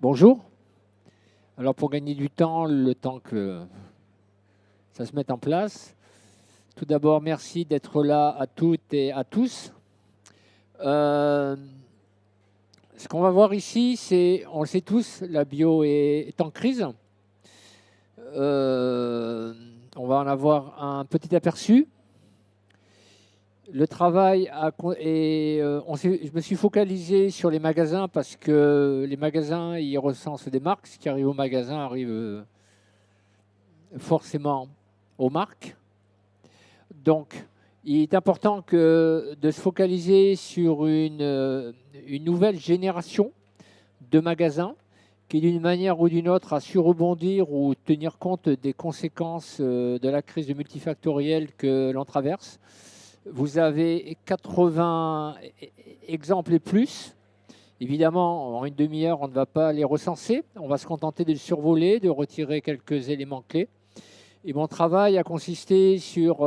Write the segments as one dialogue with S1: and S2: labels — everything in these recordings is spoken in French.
S1: Bonjour. Alors pour gagner du temps, le temps que ça se mette en place, tout d'abord merci d'être là à toutes et à tous. Ce qu'on va voir ici, c'est, on le sait tous, la bio est en crise. On va en avoir un petit aperçu. Le travail je me suis focalisé sur les magasins parce que les magasins, ils recensent des marques. Ce qui arrive au magasin arrive forcément aux marques. Donc, il est important de se focaliser sur une nouvelle génération de magasins qui, d'une manière ou d'une autre, a su rebondir ou tenir compte des conséquences de la crise multifactorielle que l'on traverse. Vous avez 80 exemples et plus. Évidemment, en une demi-heure, on ne va pas les recenser. On va se contenter de le survoler, de retirer quelques éléments clés. Et mon travail a consisté sur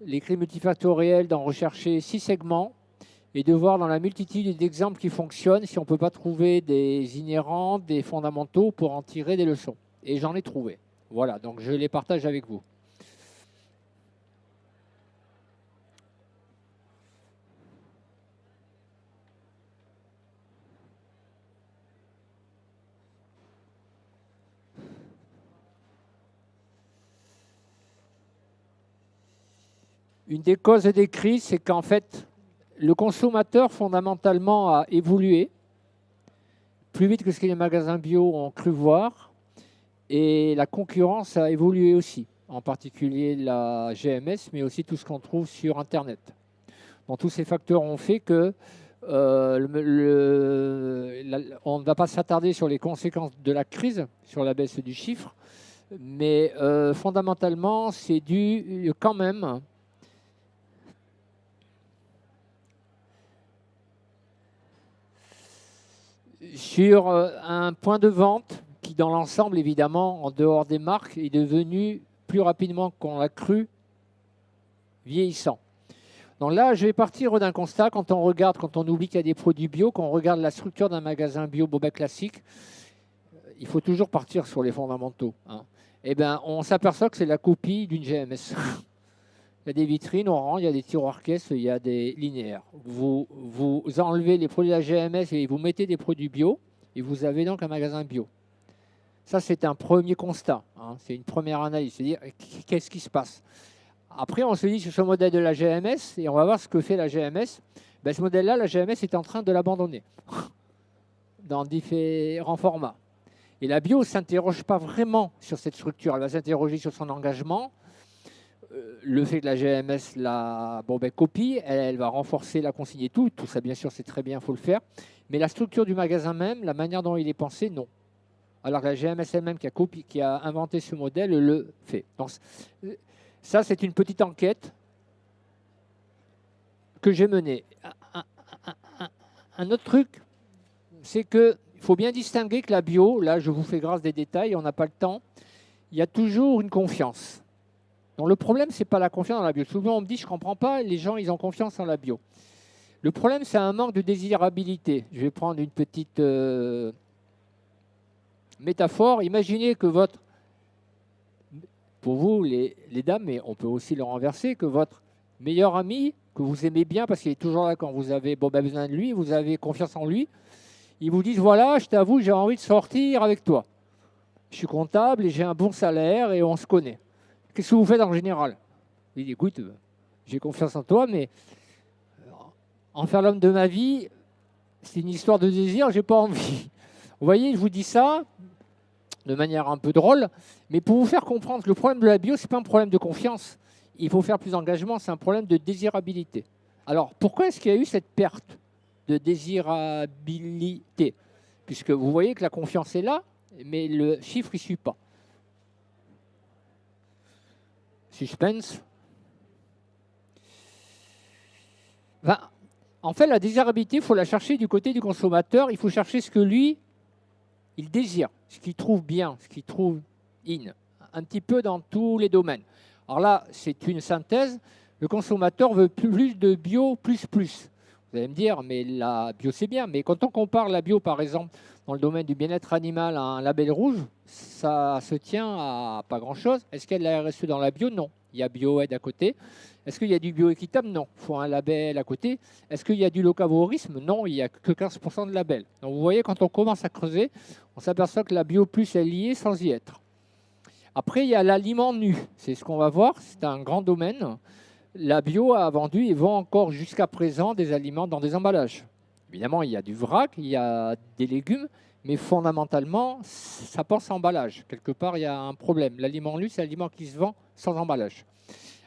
S1: les crises multifactorielles, d'en rechercher 6 segments et de voir dans la multitude d'exemples qui fonctionnent si on ne peut pas trouver des inhérents, des fondamentaux pour en tirer des leçons. Et j'en ai trouvé. Voilà, donc je les partage avec vous. Une des causes des crises, c'est qu'en fait, le consommateur, fondamentalement, a évolué plus vite que ce que les magasins bio ont cru voir. Et la concurrence a évolué aussi, en particulier la GMS, mais aussi tout ce qu'on trouve sur Internet. Donc, tous ces facteurs ont fait que on ne va pas s'attarder sur les conséquences de la crise, sur la baisse du chiffre, mais fondamentalement, c'est dû quand même sur un point de vente qui, dans l'ensemble, évidemment, en dehors des marques, est devenu plus rapidement qu'on l'a cru vieillissant. Donc là, je vais partir d'un constat. Quand on oublie qu'il y a des produits bio, quand on regarde la structure d'un magasin bio Bobec classique, il faut toujours partir sur les fondamentaux. Eh bien, on s'aperçoit que c'est la copie d'une GMS. Il y a des vitrines, on rentre, il y a des tiroirs caisses, il y a des linéaires. Vous enlevez les produits de la GMS et vous mettez des produits bio, et vous avez donc un magasin bio. Ça, c'est un premier constat. C'est une première analyse. C'est-à-dire, qu'est-ce qui se passe? Après, on se dit sur ce modèle de la GMS, et on va voir ce que fait la GMS. Ben, ce modèle-là, la GMS est en train de l'abandonner dans différents formats. Et la bio ne s'interroge pas vraiment sur cette structure. Elle va s'interroger sur son engagement. Le fait que la GMS la copie, elle va renforcer la consigne et tout. Tout ça, bien sûr, c'est très bien, il faut le faire. Mais la structure du magasin même, la manière dont il est pensé, non. Alors que la GMS elle-même qui a inventé ce modèle le fait. Donc, ça, c'est une petite enquête que j'ai menée. Un autre truc, c'est qu'il faut bien distinguer que la bio, là, je vous fais grâce des détails, on n'a pas le temps, il y a toujours une confiance. Donc le problème, ce n'est pas la confiance dans la bio. Souvent, on me dit, je ne comprends pas, les gens, ils ont confiance en la bio. Le problème, c'est un manque de désirabilité. Je vais prendre une petite métaphore. Imaginez que pour vous, les dames, mais on peut aussi le renverser, que votre meilleur ami, que vous aimez bien parce qu'il est toujours là quand vous avez besoin de lui, vous avez confiance en lui, ils vous disent, voilà, je t'avoue, j'ai envie de sortir avec toi. Je suis comptable et j'ai un bon salaire et on se connaît. Qu'est-ce que vous faites en général? Il dit, écoute, j'ai confiance en toi, mais en faire l'homme de ma vie, c'est une histoire de désir, j'ai pas envie. Vous voyez, je vous dis ça de manière un peu drôle, mais pour vous faire comprendre que le problème de la bio, ce n'est pas un problème de confiance. Il faut faire plus d'engagement, c'est un problème de désirabilité. Alors, pourquoi est-ce qu'il y a eu cette perte de désirabilité? Puisque vous voyez que la confiance est là, mais le chiffre, il ne suit pas. Suspense. En fait, la désirabilité, il faut la chercher du côté du consommateur. Il faut chercher ce que lui, il désire, ce qu'il trouve bien, ce qu'il trouve in, un petit peu dans tous les domaines. Alors là, c'est une synthèse. Le consommateur veut plus de bio, plus. Vous allez me dire, mais la bio, c'est bien. Mais quand on compare la bio, par exemple, dans le domaine du bien-être animal un label rouge, ça se tient à pas grand-chose. Est-ce qu'il y a de la RSE dans la bio? Non. Il y a Bioaide à côté. Est-ce qu'il y a du bioéquitable? Non. Il faut un label à côté. Est-ce qu'il y a du locavorisme? Non, il n'y a que 15% de label. Donc vous voyez, quand on commence à creuser, on s'aperçoit que la bio plus est liée sans y être. Après, il y a l'aliment nu. C'est ce qu'on va voir. C'est un grand domaine. La bio a vendu et vend encore jusqu'à présent des aliments dans des emballages. Évidemment, il y a du vrac, il y a des légumes, mais fondamentalement, ça pense à emballage. Quelque part, il y a un problème. L'aliment nu, c'est l'aliment qui se vend sans emballage.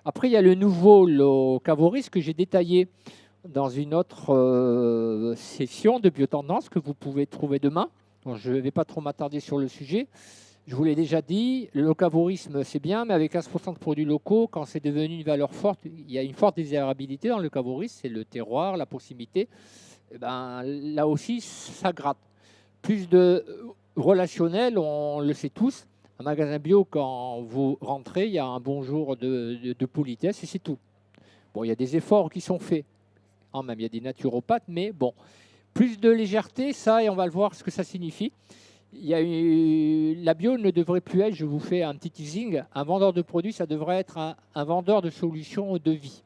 S1: Après, il y a le nouveau locavoris que j'ai détaillé dans une autre session de biotendance que vous pouvez trouver demain. Donc, je ne vais pas trop m'attarder sur le sujet. Je vous l'ai déjà dit, le locavorisme, c'est bien, mais avec 15% de produits locaux, quand c'est devenu une valeur forte, il y a une forte désirabilité dans le locavorisme, c'est le terroir, la proximité. Et ben, là aussi, ça gratte. Plus de relationnel, on le sait tous. Un magasin bio, quand vous rentrez, il y a un bonjour de politesse et c'est tout. Bon, il y a des efforts qui sont faits. Quand même, il y a des naturopathes, mais bon. Plus de légèreté, ça, et on va le voir ce que ça signifie. La bio ne devrait plus être, je vous fais un petit teasing, un vendeur de produits, ça devrait être un vendeur de solutions de vie.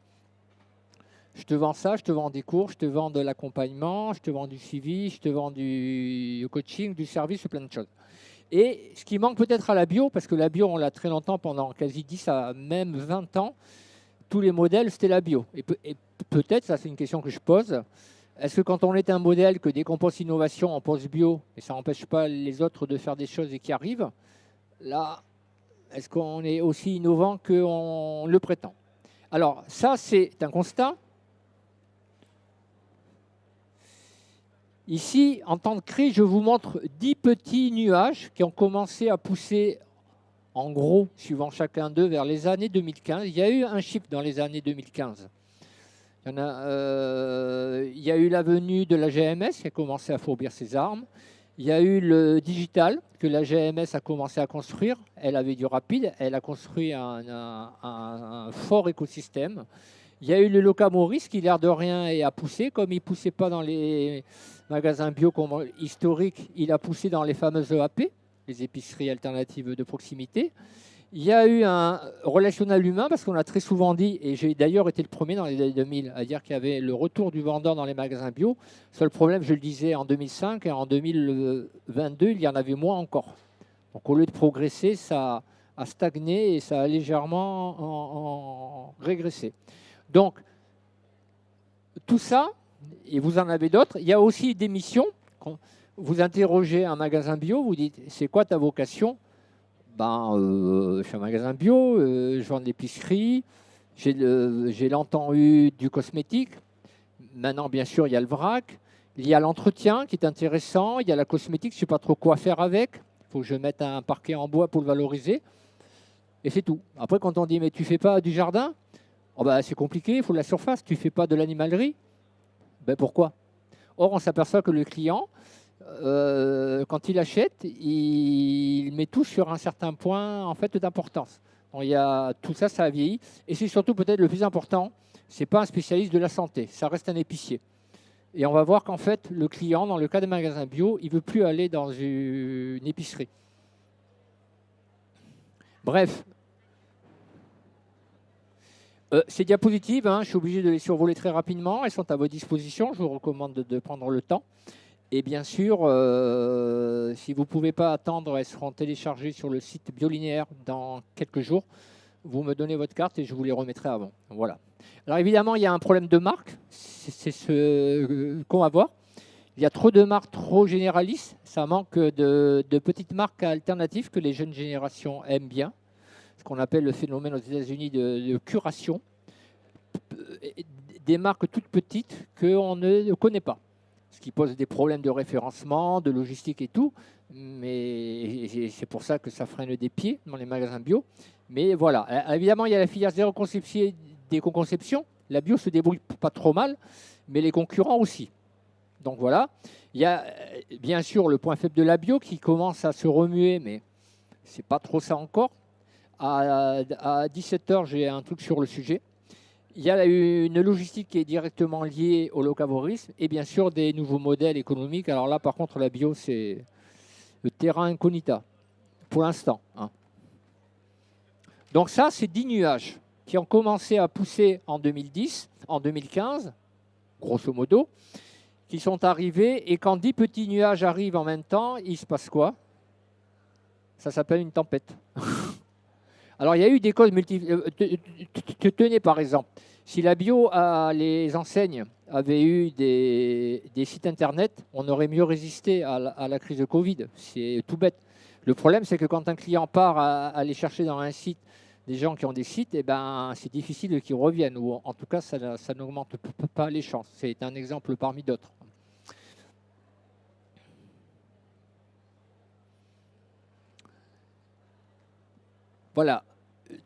S1: Je te vends ça, je te vends des cours, je te vends de l'accompagnement, je te vends du suivi, je te vends du coaching, du service, plein de choses. Et ce qui manque peut-être à la bio, parce que la bio, on l'a très longtemps, pendant quasi 10 à même 20 ans, tous les modèles, c'était la bio. Et peut-être, ça c'est une question que je pose, est-ce que quand on est un modèle, que dès qu'on pense innovation, on pense bio, et ça n'empêche pas les autres de faire des choses et qui arrivent, là, est-ce qu'on est aussi innovant qu'on le prétend? Alors, ça, c'est un constat. Ici, en temps de crise, je vous montre 10 petits nuages qui ont commencé à pousser, en gros, suivant chacun d'eux, vers les années 2015. Il y a eu un shift dans les années 2015. Il y a eu la venue de la GMS qui a commencé à fourbir ses armes. Il y a eu le digital que la GMS a commencé à construire. Elle avait du rapide. Elle a construit un fort écosystème. Il y a eu le Locamoris qui, l'air de rien, a poussé. Comme il ne poussait pas dans les magasins bio historiques, il a poussé dans les fameuses EAP, les épiceries alternatives de proximité. Il y a eu un relationnel humain, parce qu'on a très souvent dit, et j'ai d'ailleurs été le premier dans les années 2000 à dire qu'il y avait le retour du vendeur dans les magasins bio. Seul problème, je le disais, en 2005 et en 2022, il y en avait moins encore. Donc au lieu de progresser, ça a stagné et ça a légèrement régressé. Donc, tout ça, et vous en avez d'autres, il y a aussi des missions. Quand vous interrogez un magasin bio, vous dites, c'est quoi ta vocation? Je suis un magasin bio, je vends de l'épicerie, j'ai longtemps eu du cosmétique. Maintenant, bien sûr, il y a le vrac. Il y a l'entretien qui est intéressant. Il y a la cosmétique, je ne sais pas trop quoi faire avec. Il faut que je mette un parquet en bois pour le valoriser. Et c'est tout. Après, quand on dit, mais tu ne fais pas du jardin? C'est compliqué, il faut de la surface. Tu ne fais pas de l'animalerie? Pourquoi? Or, on s'aperçoit que le client, quand il achète, il met tout sur un certain point en fait d'importance. Tout ça, ça a vieilli. Et c'est surtout peut-être le plus important, ce n'est pas un spécialiste de la santé, ça reste un épicier. Et on va voir qu'en fait, le client, dans le cas des magasins bio, il ne veut plus aller dans une épicerie. Bref. Ces diapositives, je suis obligé de les survoler très rapidement. Elles sont à votre disposition. Je vous recommande de prendre le temps. Et bien sûr, si vous ne pouvez pas attendre, elles seront téléchargées sur le site Biolinéaire dans quelques jours. Vous me donnez votre carte et je vous les remettrai avant. Voilà. Alors évidemment, il y a un problème de marque. C'est ce qu'on va voir. Il y a trop de marques trop généralistes. Ça manque de petites marques alternatives que les jeunes générations aiment bien. Ce qu'on appelle le phénomène aux États-Unis de curation. Des marques toutes petites qu'on ne connaît pas. Ce qui pose des problèmes de référencement, de logistique et tout. Mais c'est pour ça que ça freine des pieds dans les magasins bio. Mais voilà, évidemment, il y a la filière zéro conception, d'éco-conception. La bio se débrouille pas trop mal, mais les concurrents aussi. Donc voilà. Il y a bien sûr le point faible de la bio qui commence à se remuer, mais c'est pas trop ça encore. À 17h, j'ai un truc sur le sujet. il y a une logistique qui est directement liée au locavorisme et bien sûr des nouveaux modèles économiques. Alors là, par contre, la bio, c'est le terrain incognita pour l'instant, hein. Donc ça, c'est 10 nuages qui ont commencé à pousser en 2010, en 2015, grosso modo, qui sont arrivés. Et quand 10 petits nuages arrivent en même temps, il se passe quoi? Ça s'appelle une tempête. Alors, il y a eu des causes multiples. Tenez, par exemple, si la bio, les enseignes avaient eu des sites Internet, on aurait mieux résisté à la crise de Covid. C'est tout bête. Le problème, c'est que quand un client part à aller chercher dans un site des gens qui ont des sites, eh ben, c'est difficile qu'ils reviennent. Ou en tout cas, ça n'augmente pas les chances. C'est un exemple parmi d'autres. Voilà.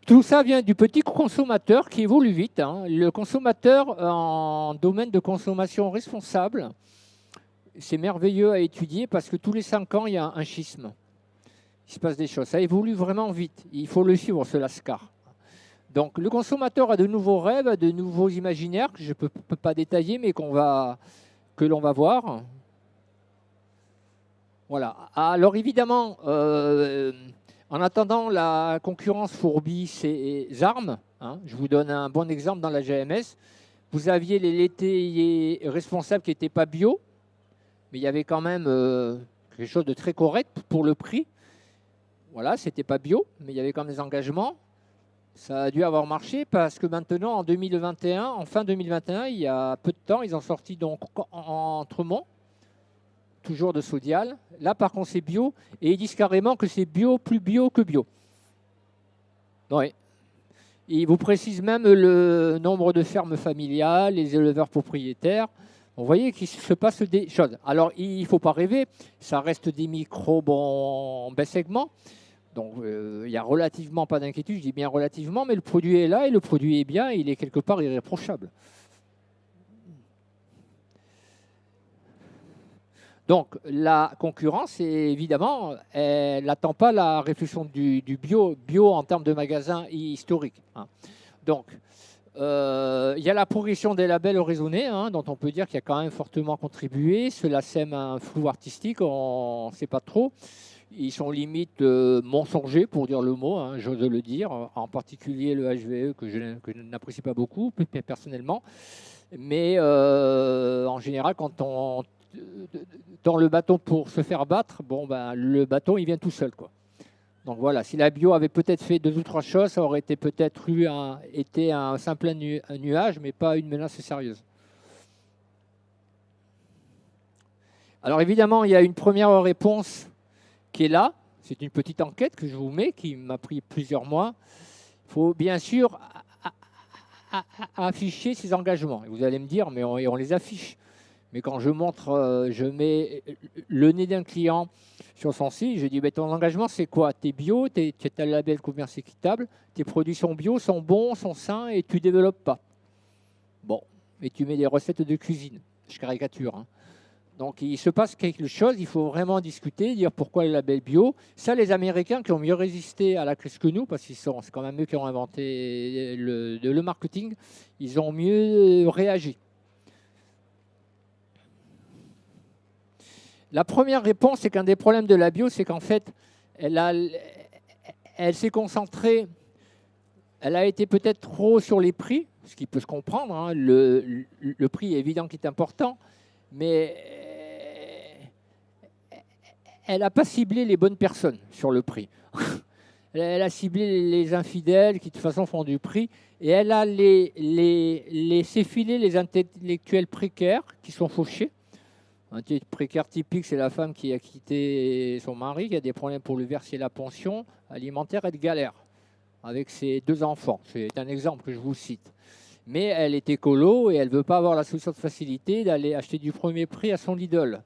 S1: Tout ça vient du petit consommateur qui évolue vite, hein. Le consommateur en domaine de consommation responsable, c'est merveilleux à étudier parce que tous les 5 ans, il y a un schisme. Il se passe des choses. Ça évolue vraiment vite. Il faut le suivre, ce lascar. Donc, le consommateur a de nouveaux rêves, de nouveaux imaginaires que je ne peux pas détailler, mais que l'on va voir. Voilà. Alors, évidemment, en attendant la concurrence fourbit ses armes, hein, je vous donne un bon exemple dans la GMS. Vous aviez les laitiers responsables qui n'étaient pas bio, mais il y avait quand même quelque chose de très correct pour le prix. Voilà, c'était pas bio, mais il y avait quand même des engagements. Ça a dû avoir marché parce que maintenant, en 2021, en fin 2021, il y a peu de temps, ils ont sorti donc en Tremont, toujours de Sodial. Là, par contre, c'est bio. Et ils disent carrément que c'est bio, plus bio que bio. Oui. Ils vous précisent même le nombre de fermes familiales, les éleveurs propriétaires. Vous voyez qu'il se passe des choses. Alors, il ne faut pas rêver. Ça reste des microbes en bas segment. Donc, il n'y a relativement pas d'inquiétude. Je dis bien relativement, mais le produit est là et le produit est bien. Il est quelque part irréprochable. Donc, la concurrence, évidemment, elle n'attend pas la réflexion du bio en termes de magasins historiques, hein. Donc, il y a la progression des labels raisonnés, hein, dont on peut dire qu'il a quand même fortement contribué. Cela sème un flou artistique, on ne sait pas trop. Ils sont limite mensongers, pour dire le mot, hein, j'ose le dire, en particulier le HVE, que je n'apprécie pas beaucoup, personnellement. Mais en général, quand on dans le bâton pour se faire battre, bon, ben, le bâton, il vient tout seul, quoi. Donc voilà, si la bio avait peut-être fait 2 ou 3 choses, ça aurait été peut-être été un simple nuage, mais pas une menace sérieuse. Alors évidemment, il y a une première réponse qui est là. C'est une petite enquête que je vous mets, qui m'a pris plusieurs mois. Il faut bien sûr afficher ses engagements. Et vous allez me dire, mais on les affiche. Mais quand je montre, je mets le nez d'un client sur son site, je dis, ton engagement, c'est quoi? Tu es bio, tu as le label commerce équitable, tes produits sont bio, sont bons, sont sains et tu ne développes pas. Bon, et tu mets des recettes de cuisine. Je caricature, hein. Donc, il se passe quelque chose, il faut vraiment discuter, dire pourquoi le label bio. Ça, les Américains qui ont mieux résisté à la crise que nous, parce que c'est quand même eux qui ont inventé le marketing, ils ont mieux réagi. La première réponse, c'est qu'un des problèmes de la bio, c'est qu'en fait, elle s'est concentrée, elle a été peut-être trop sur les prix, ce qui peut se comprendre, hein. Le prix est évident qu'il est important, mais elle n'a pas ciblé les bonnes personnes sur le prix. Elle a ciblé les infidèles qui de toute façon font du prix, et elle a laissé filer les intellectuels précaires qui sont fauchés. Un précaire typique, c'est la femme qui a quitté son mari, qui a des problèmes pour lui verser la pension alimentaire et de galère avec ses 2 enfants. C'est un exemple que je vous cite. Mais elle est écolo et elle ne veut pas avoir la solution de facilité d'aller acheter du premier prix à son Lidl.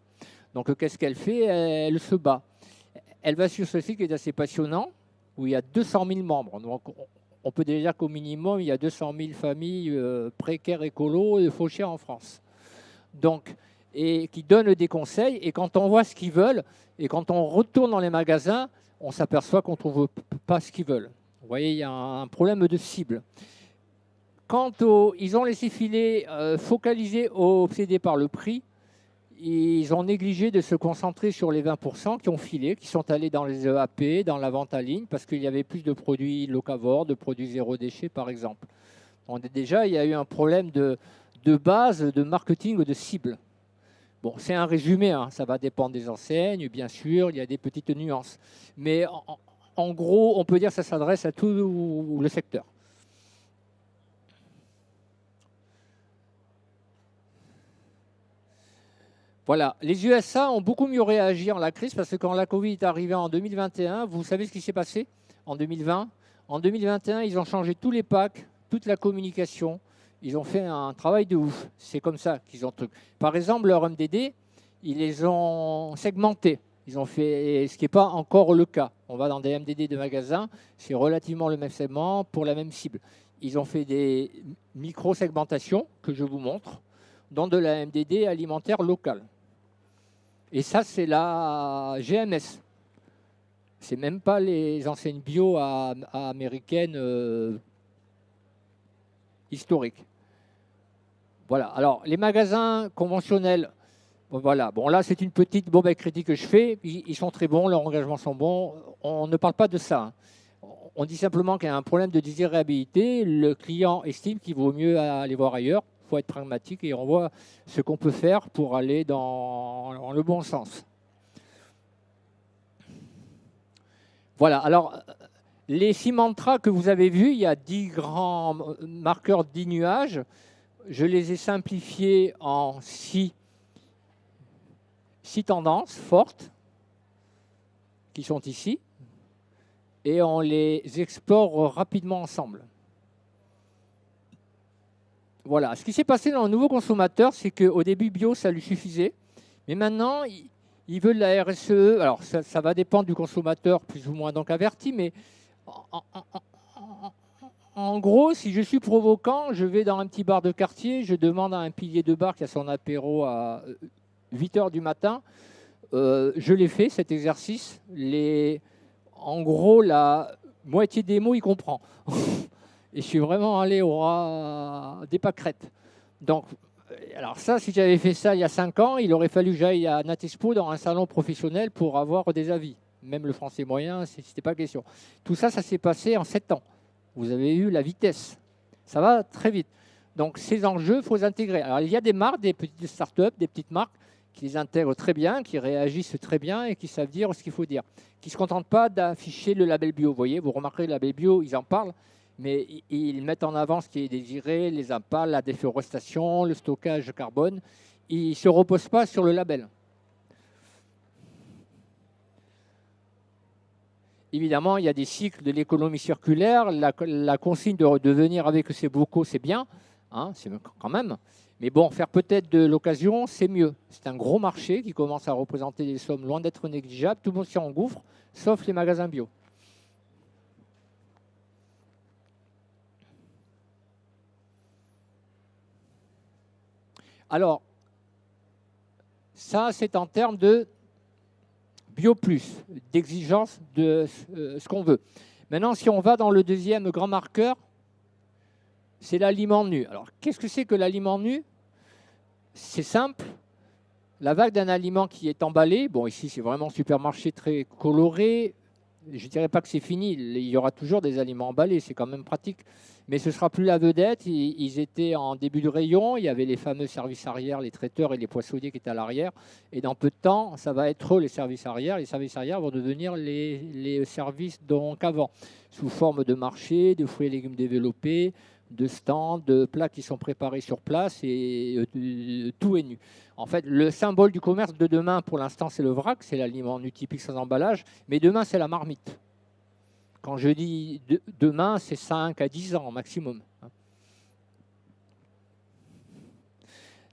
S1: Donc qu'est-ce qu'elle fait? Elle se bat. Elle va sur ce site qui est assez passionnant, où il y a 200 000 membres. Donc on peut déjà dire qu'au minimum, il y a 200 000 familles précaires écolos et fauchées en France. Donc, et qui donnent des conseils. Et quand on voit ce qu'ils veulent, et quand on retourne dans les magasins, on s'aperçoit qu'on ne trouve pas ce qu'ils veulent. Vous voyez, il y a un problème de cible. Ils ont laissé filer, focalisés, obsédés par le prix. Ils ont négligé de se concentrer sur les 20% qui ont filé, qui sont allés dans les EAP, dans la vente en ligne, parce qu'il y avait plus de produits locavores, de produits zéro déchet, par exemple. Déjà, il y a eu un problème de base, de marketing ou de cible. Bon, c'est un résumé, hein, ça va dépendre des enseignes, bien sûr, il y a des petites nuances. Mais en gros, on peut dire que ça s'adresse à tout le secteur. Voilà, les USA ont beaucoup mieux réagi en la crise parce que quand la Covid est arrivée en 2021, vous savez ce qui s'est passé en 2020 ? En 2021, ils ont changé tous les packs, toute la communication. Ils ont fait un travail de ouf. C'est comme ça qu'ils ont truc. Par exemple, leur MDD, ils les ont segmentés. Ils ont fait ce qui n'est pas encore le cas. On va dans des MDD de magasins, c'est relativement le même segment pour la même cible. Ils ont fait des micro-segmentations que je vous montre dans de la MDD alimentaire locale. Et ça, c'est la GMS. C'est même pas les enseignes bio américaines historiques. Voilà. Alors, les magasins conventionnels, voilà. Bon, là, c'est une petite critique que je fais. Ils sont très bons, leurs engagements sont bons. On ne parle pas de ça. On dit simplement qu'il y a un problème de désirabilité. Le client estime qu'il vaut mieux aller voir ailleurs. Il faut être pragmatique et on voit ce qu'on peut faire pour aller dans le bon sens. Voilà, alors les 6 mantras que vous avez vus, il y a 10 grands marqueurs, 10 nuages. Je les ai simplifiés en 6 tendances fortes qui sont ici et on les explore rapidement ensemble. Voilà, ce qui s'est passé dans le nouveau consommateur, c'est qu'au début, bio, ça lui suffisait. Mais maintenant, il veut de la RSE. Alors, ça va dépendre du consommateur, plus ou moins donc averti. Mais en gros, si je suis provocant, je vais dans un petit bar de quartier, je demande à un pilier de bar qui a son apéro à 8 h du matin. Je l'ai fait, cet exercice. En gros, la moitié des mots, il comprend. Et je suis vraiment allé au ras des pâquerettes. Donc, alors ça, si j'avais fait ça il y a 5 ans, il aurait fallu que j'aille à Natexpo dans un salon professionnel pour avoir des avis. Même le français moyen, ce n'était pas question. Tout ça, ça s'est passé en 7 ans. Vous avez eu la vitesse. Ça va très vite. Donc, ces enjeux, il faut les intégrer. Alors, il y a des marques, des petites startups, des petites marques qui les intègrent très bien, qui réagissent très bien et qui savent dire ce qu'il faut dire. Qui ne se contentent pas d'afficher le label bio. Vous voyez, vous remarquerez le label bio, ils en parlent. Mais ils mettent en avant ce qui est désiré, les impacts, la déforestation, le stockage de carbone. Ils ne se reposent pas sur le label. Évidemment, il y a des cycles de l'économie circulaire. La consigne de venir avec ses bocaux, c'est bien, hein, c'est quand même. Mais bon, faire peut-être de l'occasion, c'est mieux. C'est un gros marché qui commence à représenter des sommes loin d'être négligeables. Tout le monde s'y engouffre, sauf les magasins bio. Alors, ça, c'est en termes de bio plus, d'exigence de ce qu'on veut. Maintenant, si on va dans le deuxième grand marqueur, c'est l'aliment nu. Alors, qu'est-ce que c'est que l'aliment nu? C'est simple. La vague d'un aliment qui est emballé, bon, ici, c'est vraiment supermarché très coloré. Je ne dirais pas que c'est fini, il y aura toujours des aliments emballés, c'est quand même pratique. Mais ce ne sera plus la vedette, ils étaient en début de rayon, il y avait les fameux services arrière, les traiteurs et les poissonniers qui étaient à l'arrière. Et dans peu de temps, ça va être les services arrière. Les services arrière vont devenir les services donc avant, sous forme de marché, de fruits et légumes développés, de stands, de plats qui sont préparés sur place et tout est nu. En fait, le symbole du commerce de demain, pour l'instant, c'est le vrac, c'est l'aliment nu typique sans emballage, mais demain, c'est la marmite. Quand je dis demain, c'est 5 à 10 ans maximum.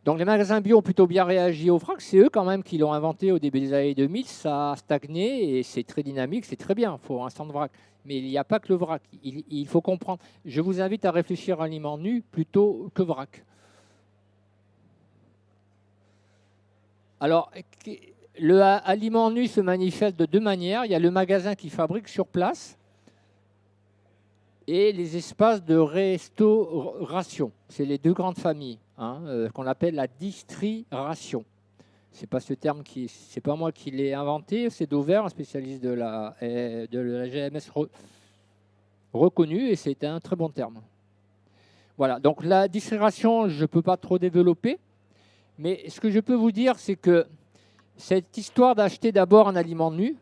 S1: Donc les magasins bio ont plutôt bien réagi au vrac, c'est eux quand même qui l'ont inventé au début des années 2000, ça a stagné et c'est très dynamique, c'est très bien, il faut un stand de vrac. Mais il n'y a pas que le vrac, il faut comprendre. Je vous invite à réfléchir à aliment nu plutôt que vrac. Alors, le aliment nu se manifeste de 2 manières. Il y a le magasin qui fabrique sur place et les espaces de restauration. C'est les deux grandes familles qu'on appelle la distri-ration. C'est pas ce terme c'est pas moi qui l'ai inventé, c'est Dover, un spécialiste de la GMS reconnu, et c'est un très bon terme. Voilà, donc la distri-ration, je ne peux pas trop développer, mais ce que je peux vous dire, c'est que cette histoire d'acheter d'abord un aliment nu,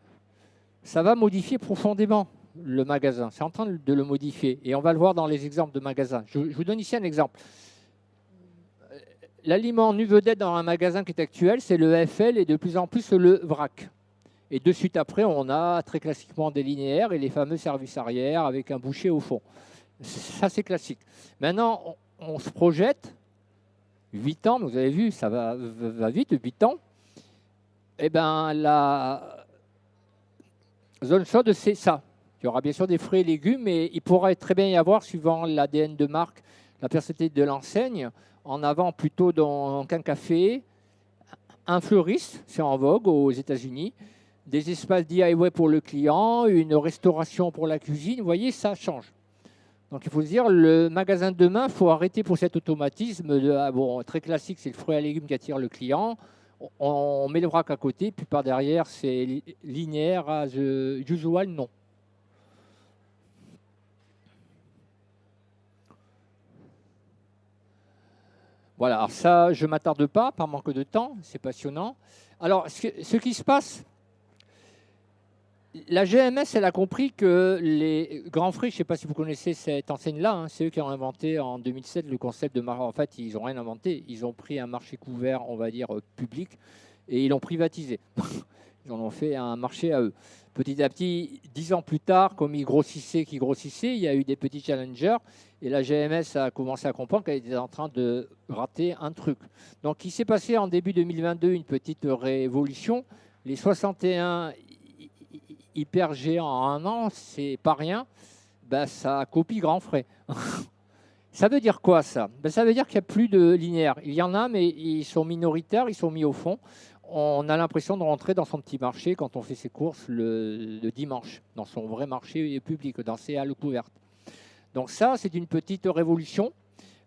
S1: ça va modifier profondément le magasin. C'est en train de le modifier. Et on va le voir dans les exemples de magasins. Je vous donne ici un exemple. L'aliment nu vedette dans un magasin qui est actuel, c'est le FL et de plus en plus le vrac. Et de suite après, on a très classiquement des linéaires et les fameux services arrière avec un boucher au fond. Ça, c'est classique. Maintenant, on se projette. 8 ans, vous avez vu, ça va vite, 8 ans. Eh bien, la zone chaude, c'est ça. Il y aura bien sûr des fruits et légumes, mais il pourrait très bien y avoir, suivant l'ADN de marque, la personnalité de l'enseigne, en avant plutôt dans un café, un fleuriste, c'est en vogue aux États-Unis, des espaces DIY pour le client, une restauration pour la cuisine. Vous voyez, ça change. Donc il faut se dire, le magasin de demain, il faut arrêter pour cet automatisme de, très classique, c'est le fruit et légumes qui attire le client. On met le vrac à côté, puis par derrière, c'est linéaire, as usual, non. Voilà, alors ça, je ne m'attarde pas, par manque de temps, c'est passionnant. Alors, ce qui se passe, la GMS, elle a compris que les grands frais, je ne sais pas si vous connaissez cette enseigne-là, c'est eux qui ont inventé en 2007 le concept de marché. En fait, ils n'ont rien inventé, ils ont pris un marché couvert, on va dire, public, et ils l'ont privatisé. Ils en ont fait un marché à eux. Petit à petit, 10 ans plus tard, comme ils grossissaient, il y a eu des petits challengers, et la GMS a commencé à comprendre qu'elle était en train de rater un truc. Donc, il s'est passé en début 2022 une petite révolution. Les 61 hyper géants en un an, c'est pas rien. Ben, ça copie grand frais. Ça veut dire quoi, ça? Ben, ça veut dire qu'il n'y a plus de linéaire. Il y en a, mais ils sont minoritaires, ils sont mis au fond. On a l'impression de rentrer dans son petit marché quand on fait ses courses le dimanche, dans son vrai marché public, dans ses halles couvertes. Donc ça, c'est une petite révolution.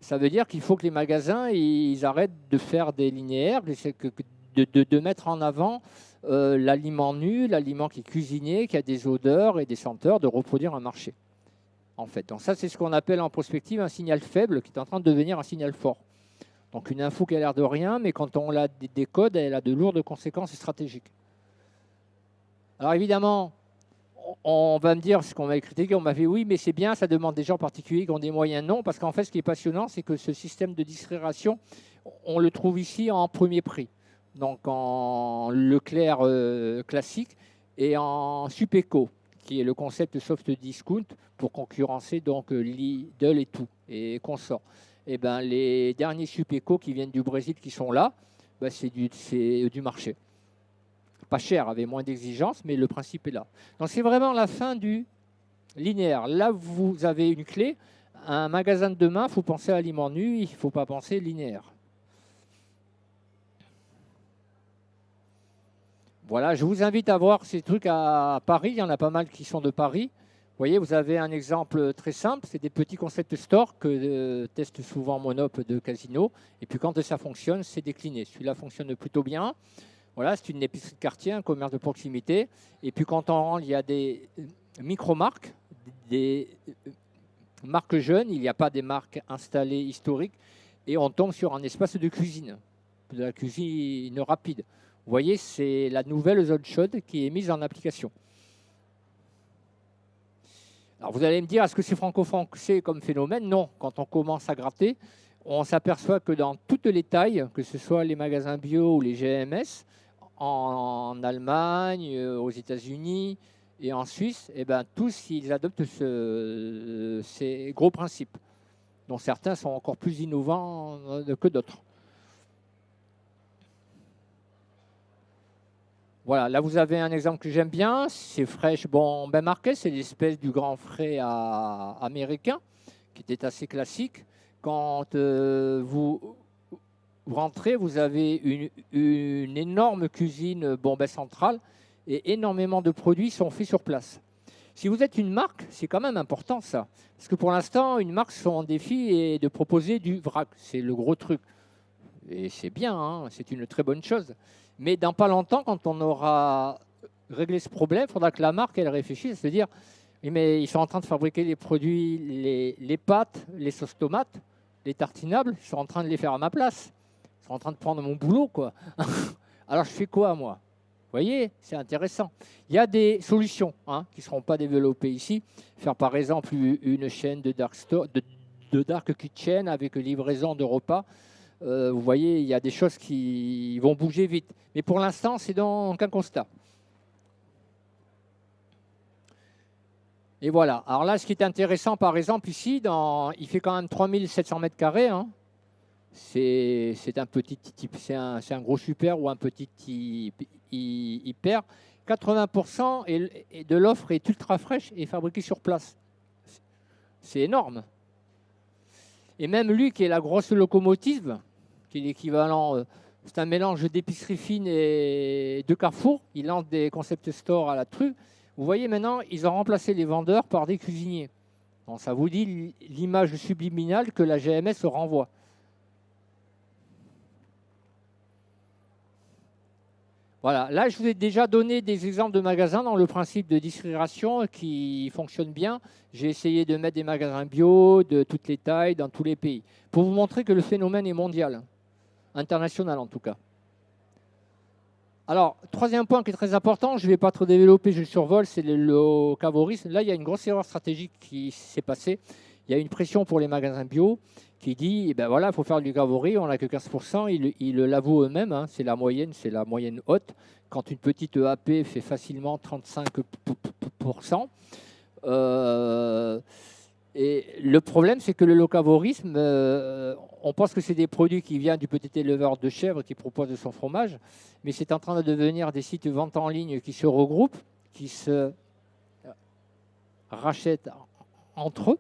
S1: Ça veut dire qu'il faut que les magasins ils arrêtent de faire des linéaires, de mettre en avant l'aliment nu, l'aliment qui est cuisiné, qui a des odeurs et des senteurs, de reproduire un marché. En fait. Donc ça, c'est ce qu'on appelle en prospective un signal faible qui est en train de devenir un signal fort. Donc une info qui a l'air de rien, mais quand on la décode, elle a de lourdes conséquences stratégiques. Alors évidemment, on va me dire, ce qu'on m'a critiqué, on m'a fait oui, mais c'est bien, ça demande des gens particuliers qui ont des moyens. Non, parce qu'en fait, ce qui est passionnant, c'est que ce système de distribution, on le trouve ici en premier prix. Donc en Leclerc classique et en Supeco, qui est le concept soft discount pour concurrencer donc Lidl et tout, et consorts. Et ben, les derniers Supeco qui viennent du Brésil qui sont là, ben, c'est du marché. Pas cher, avec moins d'exigences, mais le principe est là. Donc c'est vraiment la fin du linéaire. Là, vous avez une clé. Un magasin de demain, il faut penser à aliment nu, il ne faut pas penser linéaire. Voilà, je vous invite à voir ces trucs à Paris. Il y en a pas mal qui sont de Paris. Vous voyez, vous avez un exemple très simple. C'est des petits concept stores que teste souvent Monop de Casino. Et puis quand ça fonctionne, c'est décliné. Celui-là fonctionne plutôt bien. Voilà, c'est une épicerie de quartier, un commerce de proximité. Et puis quand on rentre, il y a des micro-marques, des marques jeunes. Il n'y a pas des marques installées historiques. Et on tombe sur un espace de cuisine, de la cuisine rapide. Vous voyez, c'est la nouvelle zone chaude qui est mise en application. Alors vous allez me dire, est-ce que c'est franco-français comme phénomène? Non. Quand on commence à gratter, on s'aperçoit que dans toutes les tailles, que ce soit les magasins bio ou les GMS, en Allemagne, aux États-Unis et en Suisse, eh ben, tous ils adoptent ces gros principes, dont certains sont encore plus innovants que d'autres. Voilà, là vous avez un exemple que j'aime bien, c'est Fresh Bon Ben Market, c'est l'espèce du grand frais américain, qui était assez classique. Quand vous rentrez, vous avez une énorme cuisine Bon Ben centrale, et énormément de produits sont faits sur place. Si vous êtes une marque, c'est quand même important ça. Parce que pour l'instant, une marque, son défi est de proposer du vrac. C'est le gros truc. Et c'est bien, hein, c'est une très bonne chose. Mais dans pas longtemps, quand on aura réglé ce problème, il faudra que la marque elle réfléchisse à se dire oui, mais ils sont en train de fabriquer les produits, les pâtes, les sauces tomates, les tartinables, ils sont en train de les faire à ma place. Ils sont en train de prendre mon boulot, quoi. Alors je fais quoi, moi? Vous voyez, c'est intéressant. Il y a des solutions hein, qui ne seront pas développées ici. Faire par exemple une chaîne de dark, store, de dark kitchen avec livraison de repas. Vous voyez, il y a des choses qui vont bouger vite. Mais pour l'instant, c'est donc un constat. Et voilà. Alors là, ce qui est intéressant, par exemple, ici, il fait quand même 3700 mètres carrés. Hein. C'est un petit type, c'est un gros super ou un petit hyper. 80% de l'offre est ultra fraîche et fabriquée sur place. C'est énorme. Et même lui, qui est la grosse locomotive, qui est l'équivalent, c'est un mélange d'épicerie fine et de Carrefour. Il lance des concept stores à la true. Vous voyez maintenant, ils ont remplacé les vendeurs par des cuisiniers. Donc, ça vous dit l'image subliminale que la GMS renvoie. Voilà, là je vous ai déjà donné des exemples de magasins dans le principe de distribution qui fonctionnent bien. J'ai essayé de mettre des magasins bio de toutes les tailles dans tous les pays pour vous montrer que le phénomène est mondial, international en tout cas. Alors, troisième point qui est très important, je ne vais pas trop développer, je le survole, c'est le locavorisme. Là, il y a une grosse erreur stratégique qui s'est passée. Il y a une pression pour les magasins bio qui dit, eh ben voilà, il faut faire du locavoris, on n'a que 15%, ils le l'avouent eux-mêmes, hein, c'est la moyenne haute. Quand une petite EAP fait facilement 35%. Et le problème, c'est que le locavorisme, on pense que c'est des produits qui viennent du petit éleveur de chèvres qui propose de son fromage, mais c'est en train de devenir des sites de vente en ligne qui se regroupent, qui se rachètent entre eux,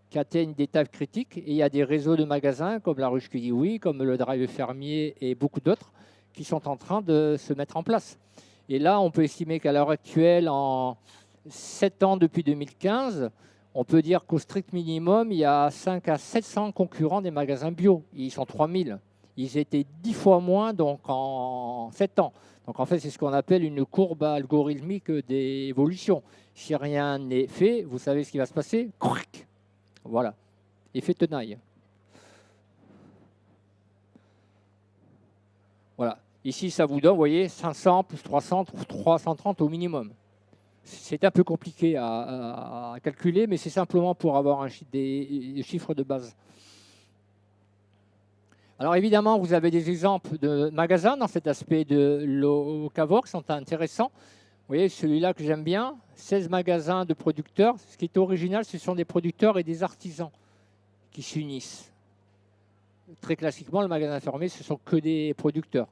S1: qui atteignent des tables critiques. Et il y a des réseaux de magasins comme la Ruche qui dit oui, comme le Drive Fermier et beaucoup d'autres qui sont en train de se mettre en place. Et là, on peut estimer qu'à l'heure actuelle, en 7 ans depuis 2015, on peut dire qu'au strict minimum, il y a 5 à 700 concurrents des magasins bio. Ils sont 3000. Ils étaient 10 fois moins donc en 7 ans. Donc en fait, c'est ce qu'on appelle une courbe algorithmique d'évolution. Si rien n'est fait, vous savez ce qui va se passer? Voilà, effet tenaille. Voilà, ici ça vous donne, vous voyez, 500 plus 300, 330 au minimum. C'est un peu compliqué à calculer, mais c'est simplement pour avoir des chiffres de base. Alors évidemment, vous avez des exemples de magasins dans cet aspect de locavore qui sont intéressants. Vous voyez, celui-là que j'aime bien, 16 magasins de producteurs. Ce qui est original, ce sont des producteurs et des artisans qui s'unissent. Très classiquement, le magasin fermé, ce ne sont que des producteurs.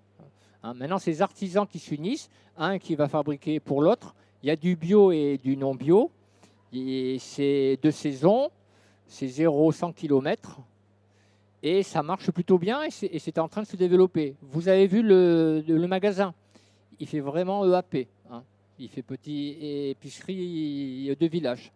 S1: Hein, maintenant, ces artisans qui s'unissent, un qui va fabriquer pour l'autre. Il y a du bio et du non bio. C'est de saison, c'est 0-100 km. Et ça marche plutôt bien et c'est en train de se développer. Vous avez vu le magasin, il fait vraiment EAP. Hein. Il fait petit épicerie de village.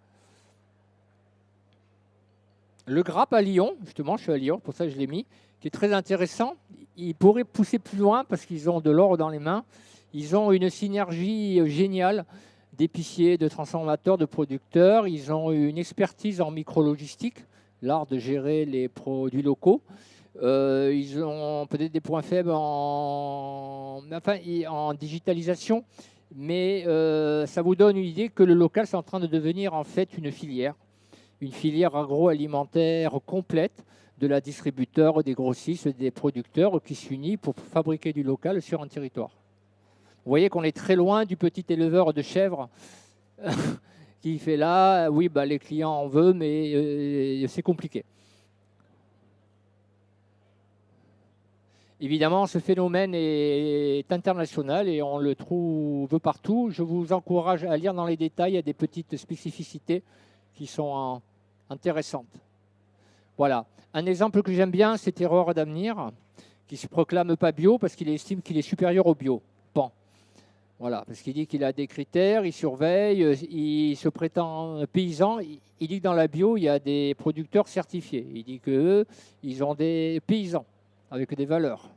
S1: Le Grappe à Lyon, justement, je suis à Lyon, pour ça que je l'ai mis, qui est très intéressant. Il pourrait pousser plus loin parce qu'ils ont de l'or dans les mains. Ils ont une synergie géniale d'épiciers, de transformateurs, de producteurs. Ils ont une expertise en micro-logistique, l'art de gérer les produits locaux. Ils ont peut-être des points faibles en digitalisation, mais ça vous donne une idée que le local, c'est en train de devenir en fait une filière agroalimentaire complète de la distributeur, des grossistes, des producteurs qui s'unissent pour fabriquer du local sur un territoire. Vous voyez qu'on est très loin du petit éleveur de chèvres qui fait là, oui, bah, les clients en veulent, mais c'est compliqué. Évidemment, ce phénomène est international et on le trouve partout. Je vous encourage à lire dans les détails, il y a des petites spécificités qui sont intéressantes. Voilà. Un exemple que j'aime bien, c'est Terreur d'avenir, qui ne se proclame pas bio parce qu'il estime qu'il est supérieur au bio. Bon. Voilà, parce qu'il dit qu'il a des critères, il surveille, il se prétend paysan. Il dit que dans la bio, il y a des producteurs certifiés. Il dit qu'eux, ils ont des paysans avec des valeurs.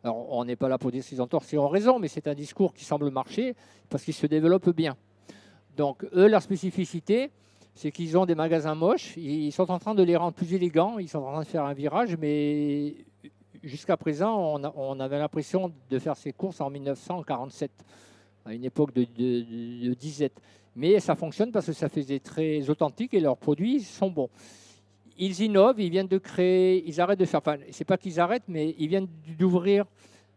S1: Alors, on n'est pas là pour dire s'ils ont tort, s'ils ont raison, mais c'est un discours qui semble marcher parce qu'il se développe bien. Donc, eux, leur spécificité, c'est qu'ils ont des magasins moches. Ils sont en train de les rendre plus élégants. Ils sont en train de faire un virage, mais jusqu'à présent, on avait l'impression de faire ces courses en 1947, à une époque de disette. Mais ça fonctionne parce que ça faisait très authentique et leurs produits sont bons. Ils innovent, ils viennent de créer, ils arrêtent de faire, enfin, c'est pas qu'ils arrêtent, mais ils viennent d'ouvrir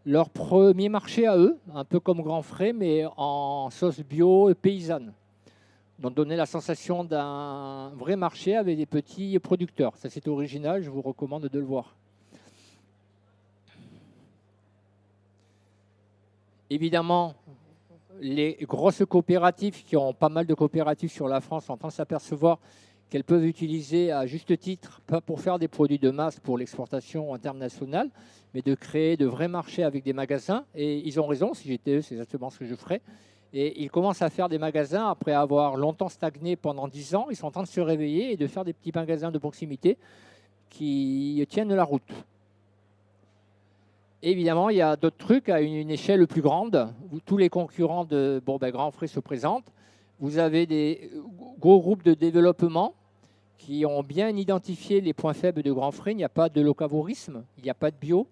S1: leur premier marché à eux, un peu comme Grand Frais, mais en sauce bio paysanne. Donc donner la sensation d'un vrai marché avec des petits producteurs. Ça c'est original, je vous recommande de le voir. Évidemment, les grosses coopératives, qui ont pas mal de coopératives sur la France, sont en train de s'apercevoir qu'elles peuvent utiliser à juste titre, pas pour faire des produits de masse pour l'exportation internationale, mais de créer de vrais marchés avec des magasins. Et ils ont raison, si j'étais eux, c'est exactement ce que je ferais. Et ils commencent à faire des magasins après avoir longtemps stagné pendant 10 ans. Ils sont en train de se réveiller et de faire des petits magasins de proximité qui tiennent la route. Évidemment, il y a d'autres trucs à une échelle plus grande, où tous les concurrents de Grand Frais se présentent. Vous avez des gros groupes de développement qui ont bien identifié les points faibles de Grand Frais. Il n'y a pas de locavorisme, il n'y a pas de bio.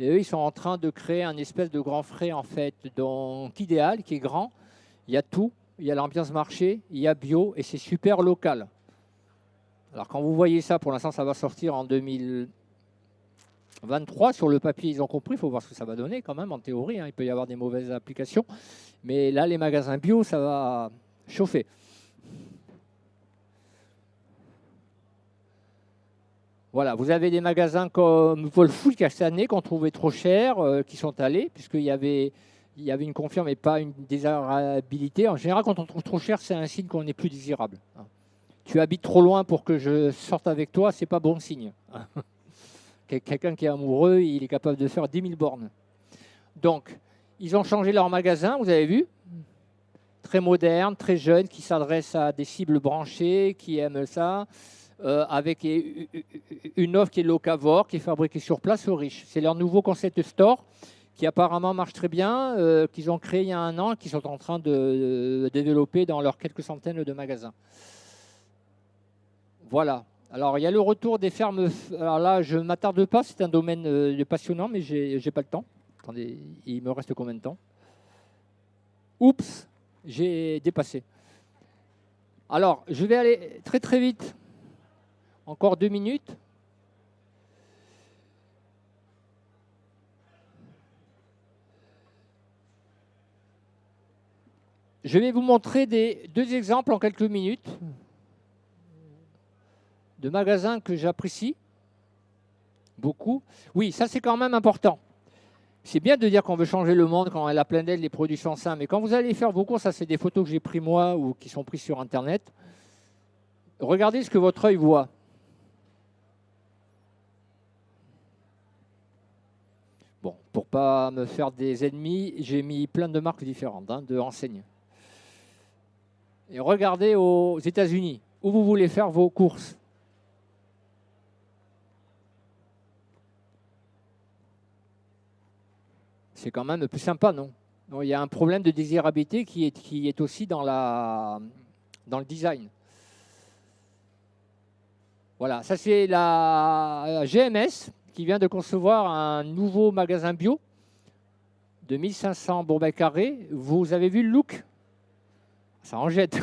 S1: Et eux, ils sont en train de créer un espèce de Grand Frais, en fait, donc idéal, qui est grand. Il y a tout, il y a l'ambiance marché, il y a bio, et c'est super local. Alors, quand vous voyez ça, pour l'instant, ça va sortir en 2023. Sur le papier, ils ont compris, il faut voir ce que ça va donner quand même, en théorie. Il peut y avoir des mauvaises applications. Mais là, les magasins bio, ça va chauffer. Voilà, vous avez des magasins comme Volfood Castanet qu'on trouvait trop cher, qui sont allés, puisqu'il y avait une confiance mais pas une désirabilité. En général, quand on trouve trop cher, c'est un signe qu'on n'est plus désirable. Tu habites trop loin pour que je sorte avec toi, c'est pas bon signe. Quelqu'un qui est amoureux, il est capable de faire 10 000 bornes. Donc, ils ont changé leur magasin, vous avez vu, très moderne, très jeune, qui s'adresse à des cibles branchées, qui aiment ça, avec une offre qui est locavore, qui est fabriquée sur place aux riches. C'est leur nouveau concept store qui apparemment marche très bien, qu'ils ont créé il y a 1 an, qu'ils sont en train de développer dans leurs quelques centaines de magasins. Voilà. Alors, il y a le retour des fermes. Alors là, je ne m'attarde pas, c'est un domaine passionnant, mais je n'ai pas le temps. Attendez, il me reste combien de temps? Oups, j'ai dépassé. Alors, je vais aller très très vite. Encore 2 minutes. Je vais vous montrer 2 exemples en quelques minutes de magasins que j'apprécie beaucoup. Oui, ça c'est quand même important. C'est bien de dire qu'on veut changer le monde quand elle a plein d'ailes, les produits sont sains, mais quand vous allez faire vos courses, ça c'est des photos que j'ai prises moi ou qui sont prises sur Internet, regardez ce que votre œil voit. Bon, pour ne pas me faire des ennemis, j'ai mis plein de marques différentes, de enseignes. Et regardez aux États-Unis, où vous voulez faire vos courses. C'est quand même plus sympa, non? Donc, il y a un problème de désirabilité qui est aussi dans le design. Voilà, ça c'est la GMS qui vient de concevoir un nouveau magasin bio de 1500 mètres carrés. Vous avez vu le look? Ça en jette.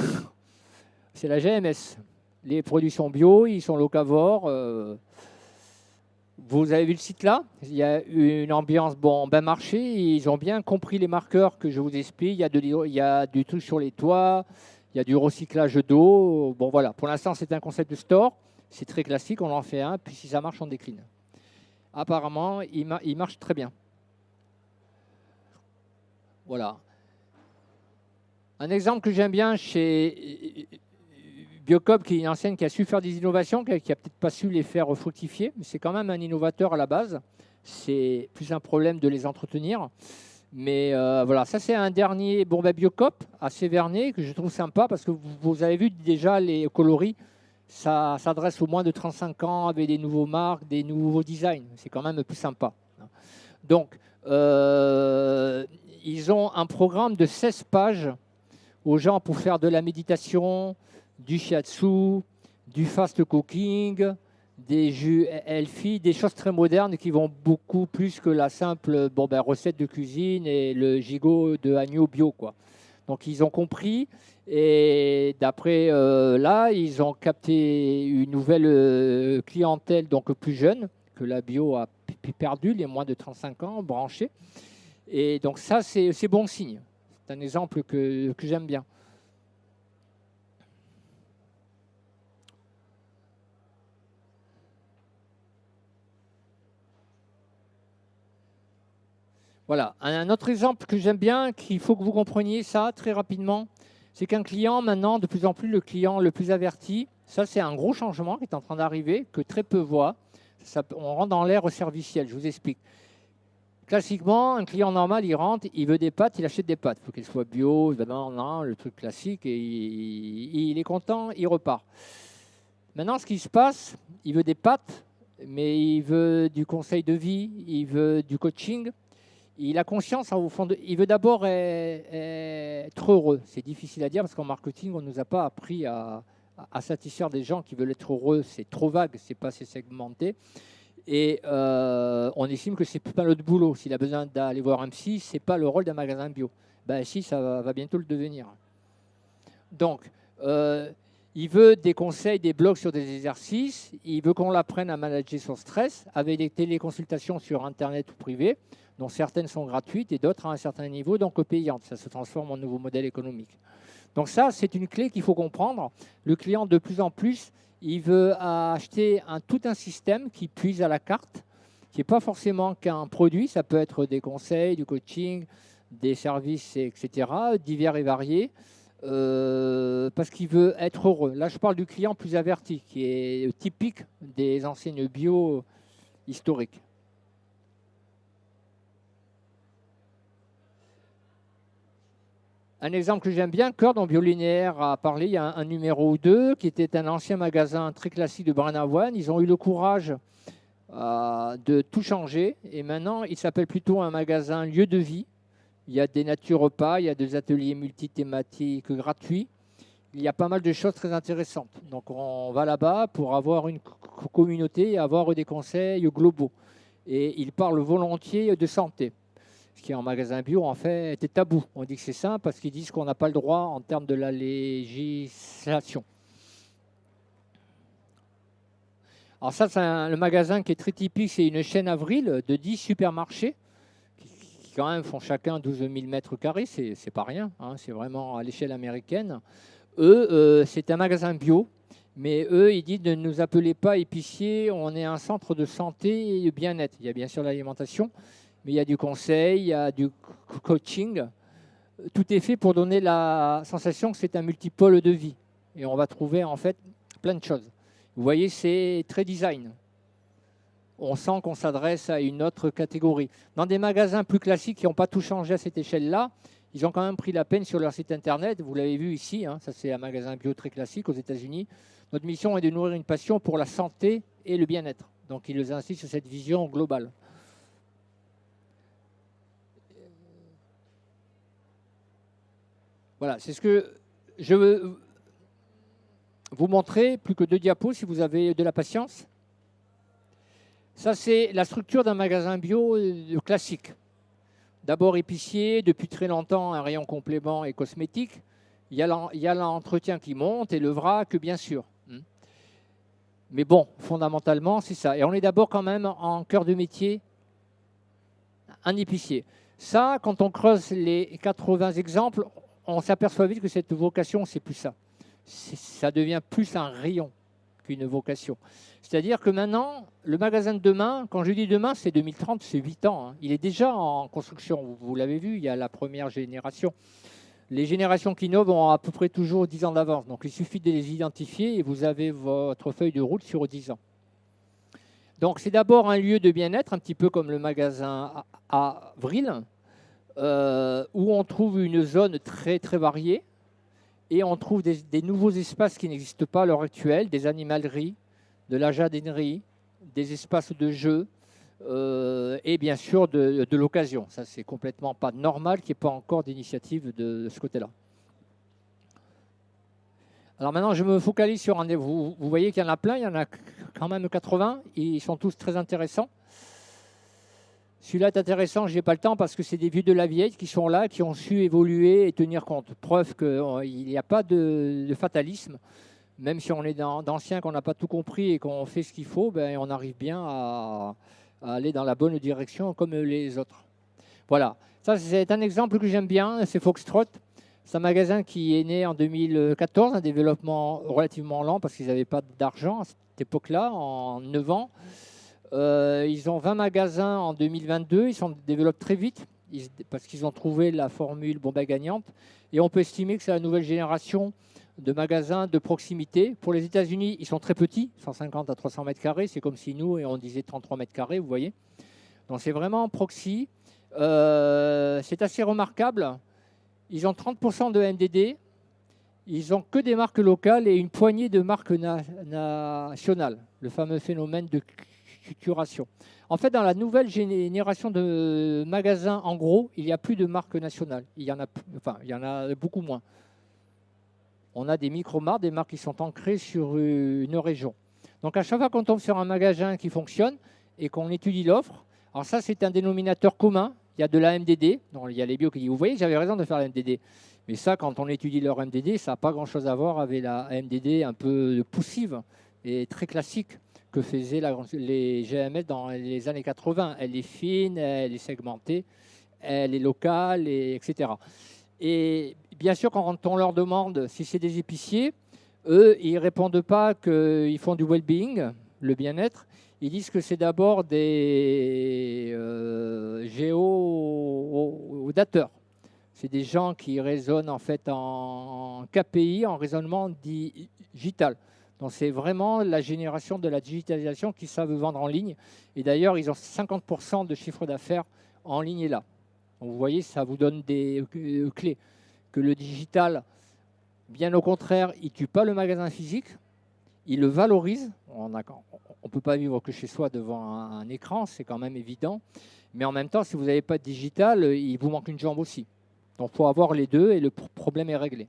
S1: C'est la GMS. Les produits sont bio, ils sont locavores. Vous avez vu le site là? Il y a une ambiance ben marché. Ils ont bien compris les marqueurs que je vous explique. Il y a du truc sur les toits, il y a du recyclage d'eau. Bon voilà, pour l'instant c'est un concept de store. C'est très classique, on en fait un, puis si ça marche, on décline. Apparemment, il marche très bien. Voilà. Un exemple que j'aime bien chez Biocoop, qui est une enseigne qui a su faire des innovations, qui n'a peut-être pas su les faire fructifier, mais c'est quand même un innovateur à la base. C'est plus un problème de les entretenir. Mais voilà, ça c'est un dernier Biocop à Séverné que je trouve sympa parce que vous avez vu déjà les coloris, ça s'adresse aux moins de 35 ans avec des nouveaux marques, des nouveaux designs. C'est quand même plus sympa. Donc, ils ont un programme de 16 pages aux gens pour faire de la méditation, du shiatsu, du fast cooking, des jus healthy, des choses très modernes qui vont beaucoup plus que la simple recette de cuisine et le gigot de agneau bio, quoi. Donc ils ont compris et d'après là, ils ont capté une nouvelle clientèle, donc plus jeune, que la bio a perdu, les moins de 35 ans, branchés. Et donc ça, c'est bon signe. C'est un exemple que j'aime bien. Voilà, un autre exemple que j'aime bien, qu'il faut que vous compreniez ça très rapidement, c'est qu'un client maintenant, de plus en plus le client le plus averti, ça c'est un gros changement qui est en train d'arriver, que très peu voient. On rentre dans l'ère servicielle, je vous explique. Classiquement, un client normal, il rentre, il veut des pâtes, il achète des pâtes. Il faut qu'elles soient bio, non, le truc classique, et il est content, il repart. Maintenant, ce qui se passe, il veut des pâtes, mais il veut du conseil de vie, il veut du coaching. Il a conscience, au fond, il veut d'abord être heureux. C'est difficile à dire parce qu'en marketing, on ne nous a pas appris à satisfaire des gens qui veulent être heureux. C'est trop vague, c'est pas assez segmenté. Et on estime que c'est pas notre boulot. S'il a besoin d'aller voir un psy, c'est pas le rôle d'un magasin bio. Ben si, ça va bientôt le devenir. Donc, il veut des conseils, des blogs sur des exercices. Il veut qu'on l'apprenne à manager son stress avec des téléconsultations sur Internet ou privé, dont certaines sont gratuites et d'autres à un certain niveau, donc payantes. Ça se transforme en nouveau modèle économique. Donc ça, c'est une clé qu'il faut comprendre. Le client, de plus en plus, il veut acheter tout un système qui puise à la carte, qui n'est pas forcément qu'un produit. Ça peut être des conseils, du coaching, des services, etc., divers et variés, parce qu'il veut être heureux. Là, je parle du client plus averti, qui est typique des enseignes bio historiques. Un exemple que j'aime bien, Cœur, dont Biolinéaire a parlé, il y a un numéro ou deux, qui était un ancien magasin très classique de Brenavoine. Ils ont eu le courage de tout changer. Et maintenant, il s'appelle plutôt un magasin lieu de vie. Il y a des naturepas, il y a des ateliers multithématiques gratuits. Il y a pas mal de choses très intéressantes. Donc on va là-bas pour avoir une communauté et avoir des conseils globaux. Et ils parlent volontiers de santé. Ce qui est en magasin bio, en fait, est tabou. On dit que c'est simple parce qu'ils disent qu'on n'a pas le droit en termes de la législation. Alors ça, c'est le magasin qui est très typique, c'est une chaîne Avril de 10 supermarchés qui quand même font chacun 12 000 mètres carrés, c'est pas rien, hein, c'est vraiment à l'échelle américaine. Eux, c'est un magasin bio, mais eux, ils disent ne nous appelez pas épicier, on est un centre de santé et de bien-être. Il y a bien sûr l'alimentation, mais il y a du conseil, il y a du coaching. Tout est fait pour donner la sensation que c'est un multipôle de vie. Et on va trouver en fait plein de choses. Vous voyez, c'est très design. On sent qu'on s'adresse à une autre catégorie. Dans des magasins plus classiques qui n'ont pas tout changé à cette échelle-là, ils ont quand même pris la peine sur leur site internet. Vous l'avez vu ici, hein, ça c'est un magasin bio très classique aux États-Unis. Notre mission est de nourrir une passion pour la santé et le bien-être. Donc ils insistent sur cette vision globale. Voilà, c'est ce que je veux vous montrer, plus que 2 diapos si vous avez de la patience. Ça, c'est la structure d'un magasin bio classique. D'abord épicier, depuis très longtemps un rayon complément et cosmétique. Il y a l'entretien qui monte et le vrac, bien sûr. Mais bon, fondamentalement, c'est ça. Et on est d'abord quand même en cœur de métier, un épicier. Ça, quand on creuse les 80 exemples, on s'aperçoit vite que cette vocation, c'est plus ça. Ça devient plus un rayon qu'une vocation. C'est-à-dire que maintenant, le magasin de demain, quand je dis demain, c'est 2030, c'est 8 ans. Hein. Il est déjà en construction. Vous l'avez vu, il y a la première génération. Les générations qui innovent ont à peu près toujours 10 ans d'avance. Donc il suffit de les identifier et vous avez votre feuille de route sur 10 ans. Donc c'est d'abord un lieu de bien-être, un petit peu comme le magasin Avril. où on trouve une zone très, très variée et on trouve des nouveaux espaces qui n'existent pas à l'heure actuelle, des animaleries, de la jardininerie, des espaces de jeu et bien sûr de l'occasion. Ça, c'est complètement pas normal qu'il n'y ait pas encore d'initiative de ce côté-là. Alors maintenant, je me focalise sur un. Vous voyez qu'il y en a plein, il y en a quand même 80. Ils sont tous très intéressants. Celui-là est intéressant, je n'ai pas le temps parce que c'est des vieux de la vieille qui sont là, qui ont su évoluer et tenir compte. Preuve qu'il n'y a pas de fatalisme. Même si on est d'anciens, qu'on n'a pas tout compris et qu'on fait ce qu'il faut, ben, on arrive bien à aller dans la bonne direction comme les autres. Voilà, ça c'est un exemple que j'aime bien, c'est Foxtrot. C'est un magasin qui est né en 2014, un développement relativement lent parce qu'ils n'avaient pas d'argent à cette époque-là, en 9 ans. Ils ont 20 magasins en 2022, ils se développent très vite parce qu'ils ont trouvé la formule Bombay gagnante. Et on peut estimer que c'est la nouvelle génération de magasins de proximité. Pour les États-Unis, ils sont très petits, 150 à 300 mètres carrés. C'est comme si nous, et on disait 33 mètres carrés, vous voyez. Donc c'est vraiment proxy. C'est assez remarquable. Ils ont 30% de MDD. Ils n'ont que des marques locales et une poignée de marques nationales. Le fameux phénomène de curation. En fait, dans la nouvelle génération de magasins, en gros, il n'y a plus de marques nationales. Il y en a beaucoup moins. On a des micro-marques, des marques qui sont ancrées sur une région. Donc à chaque fois qu'on tombe sur un magasin qui fonctionne et qu'on étudie l'offre, alors ça c'est un dénominateur commun, il y a de la MDD, donc il y a les bio qui disent, vous voyez, j'avais raison de faire la MDD. Mais ça, quand on étudie leur MDD, ça n'a pas grand-chose à voir avec la MDD un peu poussive et très classique que faisaient les GMS dans les années 80. Elle est fine, elle est segmentée, elle est locale, etc. Et bien sûr, quand on leur demande si c'est des épiciers, eux, ils ne répondent pas qu'ils font du well-being, le bien-être. Ils disent que c'est d'abord des géodateurs. C'est des gens qui raisonnent en fait en KPI, en raisonnement digital. Donc c'est vraiment la génération de la digitalisation qui savent vendre en ligne. Et d'ailleurs, ils ont 50% de chiffre d'affaires en ligne et là. Donc vous voyez, ça vous donne des clés. Que le digital, bien au contraire, il ne tue pas le magasin physique, il le valorise. On ne peut pas vivre que chez soi devant un écran, c'est quand même évident. Mais en même temps, si vous n'avez pas de digital, il vous manque une jambe aussi. Donc il faut avoir les deux et le problème est réglé.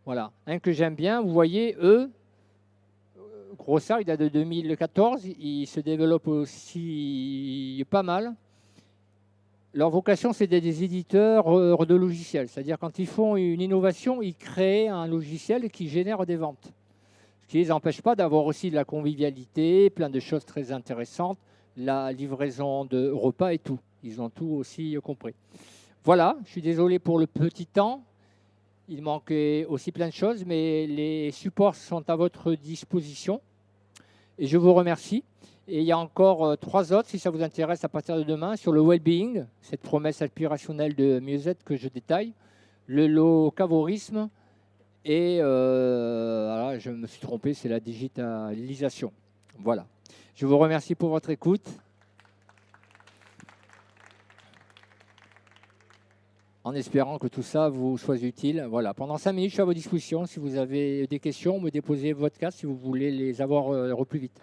S1: Voilà. Un que j'aime bien, vous voyez, eux, Grossard, il date de 2014, il se développe aussi pas mal. Leur vocation, c'est d'être des éditeurs de logiciels. C'est-à-dire quand ils font une innovation, ils créent un logiciel qui génère des ventes. Ce qui ne les empêche pas d'avoir aussi de la convivialité, plein de choses très intéressantes, la livraison de repas et tout. Ils ont tout aussi compris. Voilà, je suis désolé pour le petit temps. Il manquait aussi plein de choses, mais les supports sont à votre disposition. Et je vous remercie. Et il y a encore 3 autres, si ça vous intéresse, à partir de demain, sur le well-being, cette promesse aspirationnelle de mieux-être que je détaille, le locavorisme et, voilà, je me suis trompé, c'est la digitalisation. Voilà. Je vous remercie pour votre écoute. En espérant que tout ça vous soit utile. Voilà. Pendant 5 minutes, je suis à votre disposition. Si vous avez des questions, me déposez votre casque si vous voulez les avoir au plus vite.